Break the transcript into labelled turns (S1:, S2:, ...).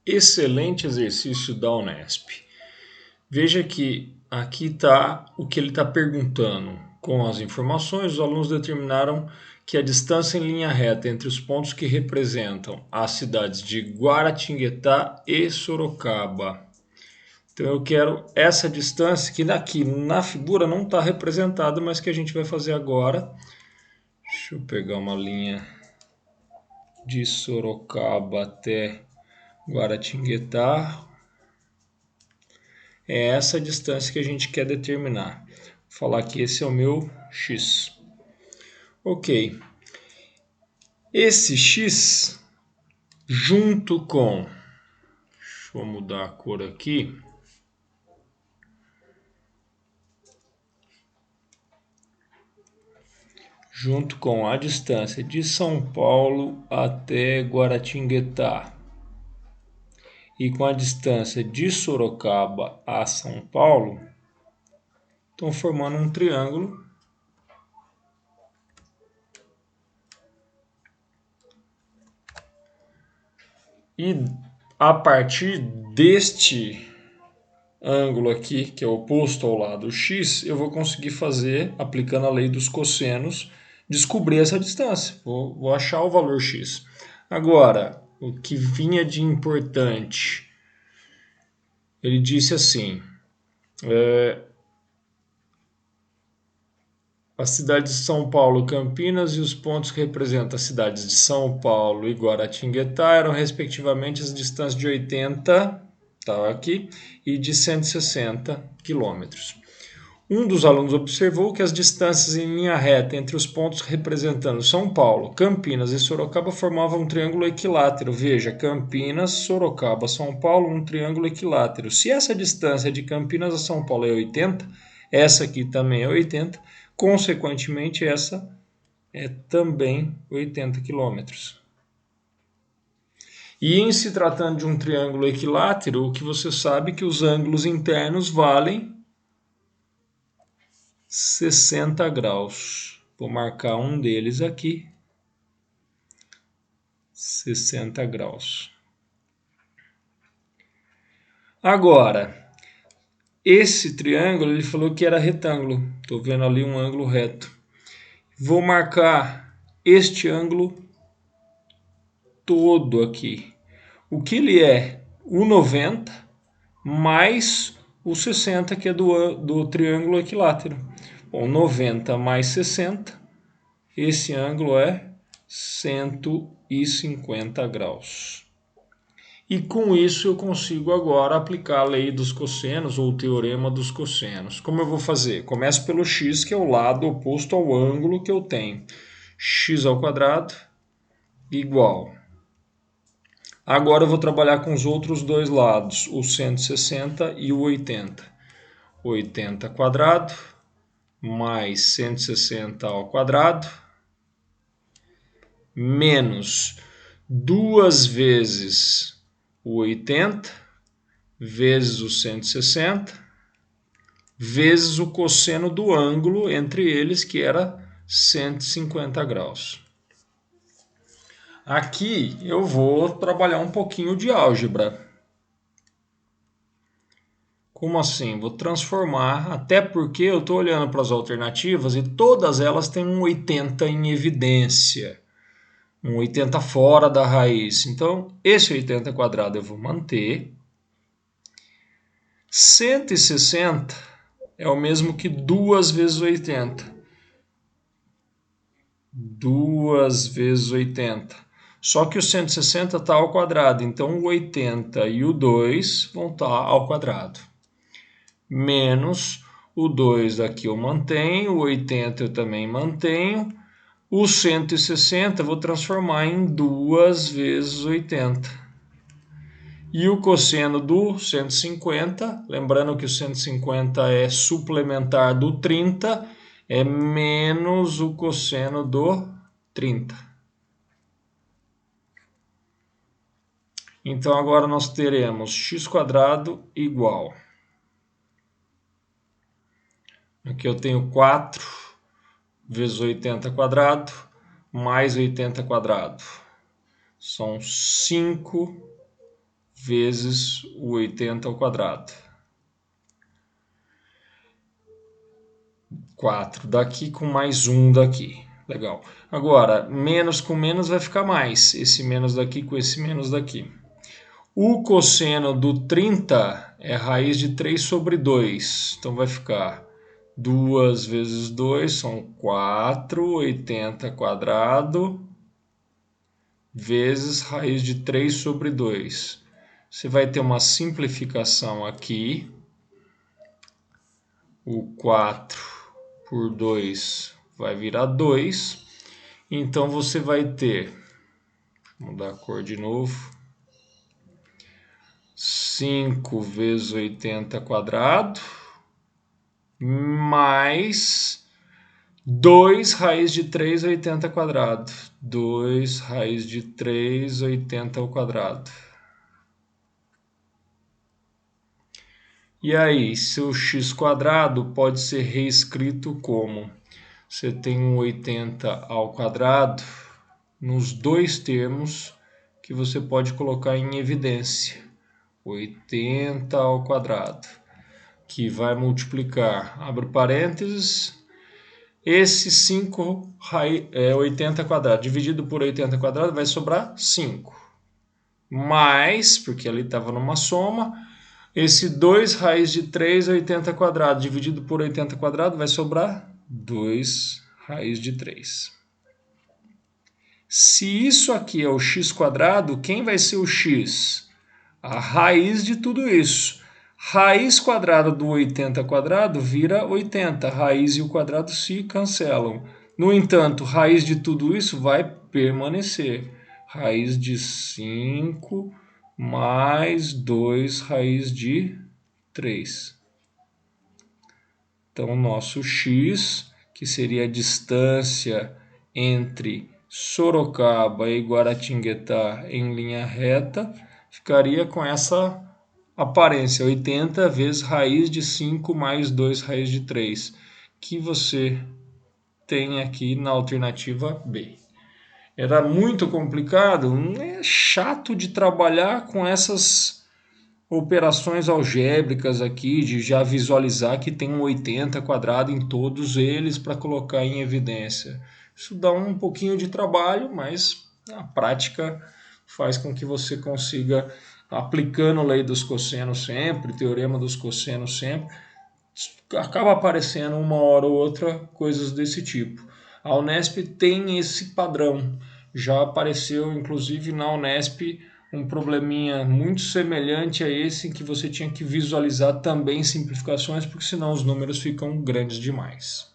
S1: Excelente exercício da Unesp. Veja que aqui está o que ele está perguntando. Com as informações, os alunos determinaram que a distância em linha reta entre os pontos que representam as cidades de Guaratinguetá e Sorocaba. Então eu quero essa distância que aqui na figura não está representada, mas que a gente vai fazer agora. Deixa eu pegar uma linha de Sorocaba até Guaratinguetá. É essa distância que a gente quer determinar. Vou falar que esse é o meu x. Ok. Esse x junto com... Deixa eu mudar a cor aqui. Junto com a distância de São Paulo até Guaratinguetá e com a distância de Sorocaba a São Paulo, estão formando um triângulo. E a partir deste ângulo aqui, que é oposto ao lado x, eu vou conseguir fazer, aplicando a lei dos cossenos, descobrir essa distância. Vou achar o valor x. Agora, o que vinha de importante, ele disse assim, a cidade de São Paulo, Campinas e os pontos que representam as cidades de São Paulo e Guaratinguetá eram respectivamente as distâncias de 80, tá aqui, e de 160 quilômetros. Um dos alunos observou que as distâncias em linha reta entre os pontos representando São Paulo, Campinas e Sorocaba formavam um triângulo equilátero. Veja, Campinas, Sorocaba, São Paulo, um triângulo equilátero. Se essa distância de Campinas a São Paulo é 80, essa aqui também é 80, consequentemente essa é também 80 quilômetros. E em se tratando de um triângulo equilátero, o que você sabe é que os ângulos internos valem 60 graus. Vou marcar um deles aqui. 60 graus. Agora, esse triângulo, ele falou que era retângulo. Estou vendo ali um ângulo reto. Vou marcar este ângulo todo aqui. O que ele é? O 90 mais o 60, que é do triângulo equilátero. Bom, 90 mais 60, esse ângulo é 150 graus. E com isso eu consigo agora aplicar a lei dos cossenos ou o teorema dos cossenos. Como eu vou fazer? Começo pelo x, que é o lado oposto ao ângulo que eu tenho. X ao quadrado igual. Agora eu vou trabalhar com os outros dois lados, o 160 e o 80. 80 quadrado mais 160 ao quadrado menos 2 vezes o 80 vezes o 160 vezes o cosseno do ângulo entre eles, que era 150 graus. Aqui eu vou trabalhar um pouquinho de álgebra. Como assim? Vou transformar, até porque eu estou olhando para as alternativas e todas elas têm um 80 em evidência. Um 80 fora da raiz. Então, esse 80 quadrado eu vou manter. 160 é o mesmo que 2 vezes 80. 2 vezes 80. Só que o 160 está ao quadrado, então o 80 e o 2 vão estar ao quadrado. Menos o 2 aqui eu mantenho, o 80 eu também mantenho. O 160 eu vou transformar em 2 vezes 80. E o cosseno do 150, lembrando que o 150 é suplementar do 30, é menos o cosseno do 30. Então agora nós teremos x² igual. Aqui eu tenho 4 vezes 80 quadrado mais 80 quadrado. São 5 vezes o 80 ao quadrado. 4 daqui com mais 1 daqui. Legal. Agora, menos com menos vai ficar mais. Esse menos daqui com esse menos daqui. O cosseno do 30 é raiz de 3 sobre 2. Então vai ficar 2 vezes 2 são 4, 80 quadrado, vezes raiz de 3 sobre 2. Você vai ter uma simplificação aqui. O 4 por 2 vai virar 2. Então você vai ter, vou mudar a cor de novo, 5 vezes 80 quadrado, mais 2 raiz de 3, 80 quadrado. 2 raiz de 3, 80 ao quadrado. E aí, seu x quadrado pode ser reescrito como? Você tem um 80 ao quadrado nos dois termos que você pode colocar em evidência. 80 ao quadrado, que vai multiplicar, abre parênteses, esse 5 80 quadrado dividido por 80 quadrado vai sobrar 5. Mais, porque ali estava numa soma, esse 2 raiz de 3 80 quadrado dividido por 80 quadrado vai sobrar 2 raiz de 3. Se isso aqui é o x quadrado, quem vai ser o x? A raiz de tudo isso. Raiz quadrada do 80 quadrado vira 80. Raiz e o quadrado se cancelam. No entanto, raiz de tudo isso vai permanecer. Raiz de 5 mais 2 raiz de 3. Então, o nosso x, que seria a distância entre Sorocaba e Guaratinguetá em linha reta, ficaria com essa aparência, 80 vezes raiz de 5 mais 2 raiz de 3, que você tem aqui na alternativa B. Era muito complicado, é chato de trabalhar com essas operações algébricas aqui, de já visualizar que tem um 80 quadrado em todos eles para colocar em evidência. Isso dá um pouquinho de trabalho, mas a prática faz com que você consiga, aplicando a lei dos cossenos sempre, teorema dos cossenos sempre, acaba aparecendo uma hora ou outra coisas desse tipo. A Unesp tem esse padrão. Já apareceu, inclusive, na Unesp um probleminha muito semelhante a esse, em que você tinha que visualizar também simplificações, porque senão os números ficam grandes demais.